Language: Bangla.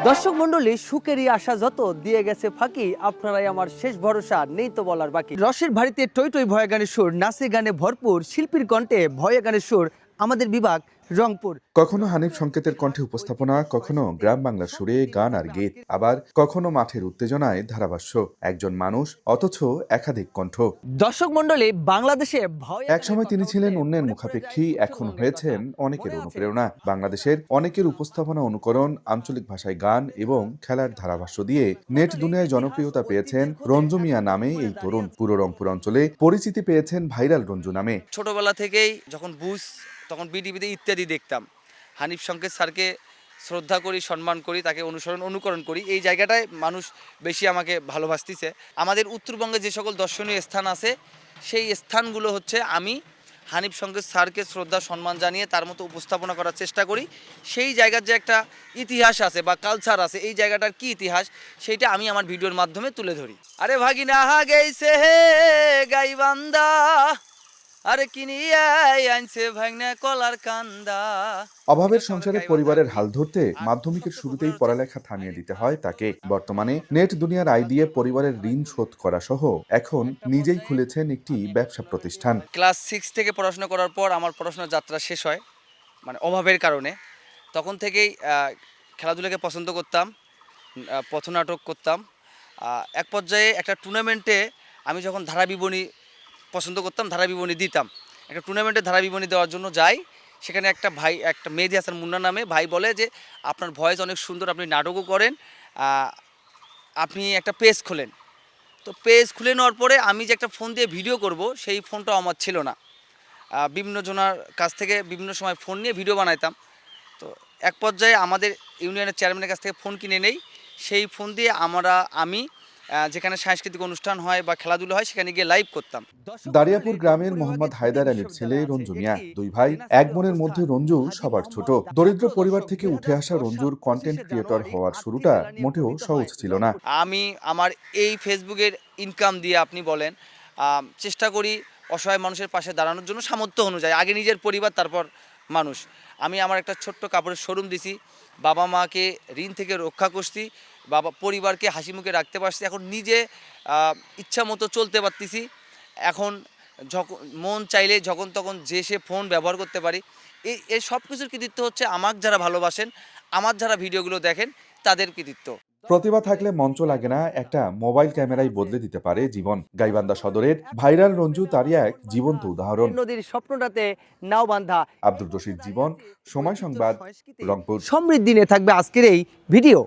দর্শক মন্ডলী, সুখেরই আশা যত দিয়ে গেছে ফাঁকি, আপনারাই আমার শেষ ভরসা, নেই তো বলার বাকি। রসের ভারীতে টই টই ভয়ে গানের সুর, নাচে গানে ভরপুর, শিল্পীর কণ্ঠে ভয়ে গানের সুর, আমাদের বিভাগ রংপুর। কখনো হানিফ সংকেতের কণ্ঠে উপস্থাপনা, কখনো গ্রাম বাংলার সুরে গান আর গীত, আবার কখনো মাঠের উত্তেজনায় ধারাভাষ্য। একজন মানুষ অথচ একাধিক কণ্ঠ। দর্শক মন্ডলী, বাংলাদেশে একসময় তিনি ছিলেন অন্যের মুখাপেক্ষী, এখন হয়েছেন অনেকের অনুপ্রেরণা। বাংলাদেশের অনেকের উপস্থাপনা, অনুকরণ, আঞ্চলিক ভাষায় গান এবং খেলার ধারাভাষ্য দিয়ে নেট দুনিয়ায় জনপ্রিয়তা পেয়েছেন রঞ্জু মিয়া নামে এই তরুণ। পুরো রংপুর অঞ্চলে পরিচিতি পেয়েছেন ভাইরাল রঞ্জু নামে। ছোটবেলা থেকেই যখন তখন বিটিভিতে ইত্যাদি দেখতাম। হানিফ সংকেত স্যারকে শ্রদ্ধা করি, সম্মান করি, তাকে অনুকরণ করি। এই জায়গাটায় মানুষ বেশি আমাকে ভালোবাসতেছে। আমাদের উত্তরবঙ্গে যে সকল দর্শনীয় স্থান আছে, সেই স্থানগুলো হচ্ছে আমি হানিফ সংকেত স্যারকে শ্রদ্ধা সম্মান জানিয়ে তার মতো উপস্থাপনা করার চেষ্টা করি। সেই জায়গার যে একটা ইতিহাস আছে বা কালচার আছে, এই জায়গাটার কি ইতিহাস, সেইটা আমি আমার ভিডিওর মাধ্যমে তুলে ধরি। আরে ভাগিনা গেইছে হে গাইবান্দা, আরে কিনিয়ে আনছে ভাগনা কলার কান্দা। অভাবের সংসারে পরিবারের হাল ধরতে মাধ্যমিকের শুরুতেই পড়ালেখা থামিয়ে দিতে হয় তাকে। বর্তমানে নেট দুনিয়ার আয় দিয়ে পরিবারের ঋণ শোধ করা সহ এখন নিজেই খুলেছেন একটি ব্যবসা প্রতিষ্ঠান। ক্লাস 6 থেকে পড়াশোনা করার পর আমার পড়াশোনার যাত্রা শেষ হয়, মানে অভাবের কারণে। তখন থেকেই খেলাধুলাকে পছন্দ করতাম, পথনাটক করতাম। এক পর্যায়ে একটা টুর্নামেন্টে আমি যখন ধারাবিবরণী পছন্দ করতাম, ধারাবিবরণী দিতাম। একটা টুর্নামেন্টে ধারাবিবরণী দেওয়ার জন্য যাই, সেখানে একটা মেহেদী হাসান মুন্না নামে ভাই বলে যে আপনার ভয়েস অনেক সুন্দর, আপনি নাটকও করেন, আপনি একটা পেজ খোলেন। তো পেজ খুলে নেওয়ার পরে আমি যে একটা ফোন দিয়ে ভিডিও করব, সেই ফোনটাও আমার ছিল না। বিভিন্ন জনার কাছ থেকে বিভিন্ন সময় ফোন নিয়ে ভিডিও বানাইতাম। তো এক পর্যায়ে আমাদের ইউনিয়নের চেয়ারম্যানের কাছ থেকে ফোন কিনে নেই। সেই ফোন দিয়ে আমি যেখানে সাংস্কৃতিক অনুষ্ঠান হয় বা খেলাধুলা হয়, সেখানে গিয়ে লাইভ করতাম। দারিয়াপুর গ্রামের মোহাম্মদ হায়দার আলীর ছেলে রঞ্জু মিয়া। দুই ভাই, এক বোনের মধ্যে রঞ্জু সবার ছোট। দরিদ্র পরিবার থেকে উঠে আসা রঞ্জুর কন্টেন্ট ক্রিয়েটর হওয়ার শুরুটা মোটেও সহজ ছিল না। আমি আমার এই ফেসবুকের ইনকাম দিয়ে আপনি বলেন, চেষ্টা করি অসহায় মানুষের পাশে দাঁড়ানোর জন্য সামর্থ্য অনুযায়ী। আগে নিজের পরিবার, তারপর মানুষ। আমি আমার একটা ছোট্ট কাপড়ের শোরুম দিছি, বাবা মাকে ঋণ থেকে রক্ষা করছি, পরিবারকে হাসি মুখে রাখতে পারছি। এখন নিজে ইচ্ছা মতো চলতে পারতেছি। এখন যখন মন চাইলে যখন তখন সে ফোন ব্যবহার করতে পারি। এই সব কিছুর কৃতিত্ব হচ্ছে আমাকে যারা ভালোবাসেন, আমার যারা ভিডিওগুলো দেখেন, তাদের কৃতিত্ব। প্রতিভা থাকলে মঞ্চ লাগে না, একটা মোবাইল ক্যামেরাই বদলে দিতে পারে জীবন। গাইবান্ধা সদরের ভাইরাল রঞ্জু তারই এক জীবন্ত উদাহরণ। নদীর স্বপ্নটাতে নাও বান্ধা। আব্দুর রশিদ জীবন, সময় সংবাদ, রংপুর। সমৃদ্ধি নিয়ে থাকবে আজকের এই ভিডিও।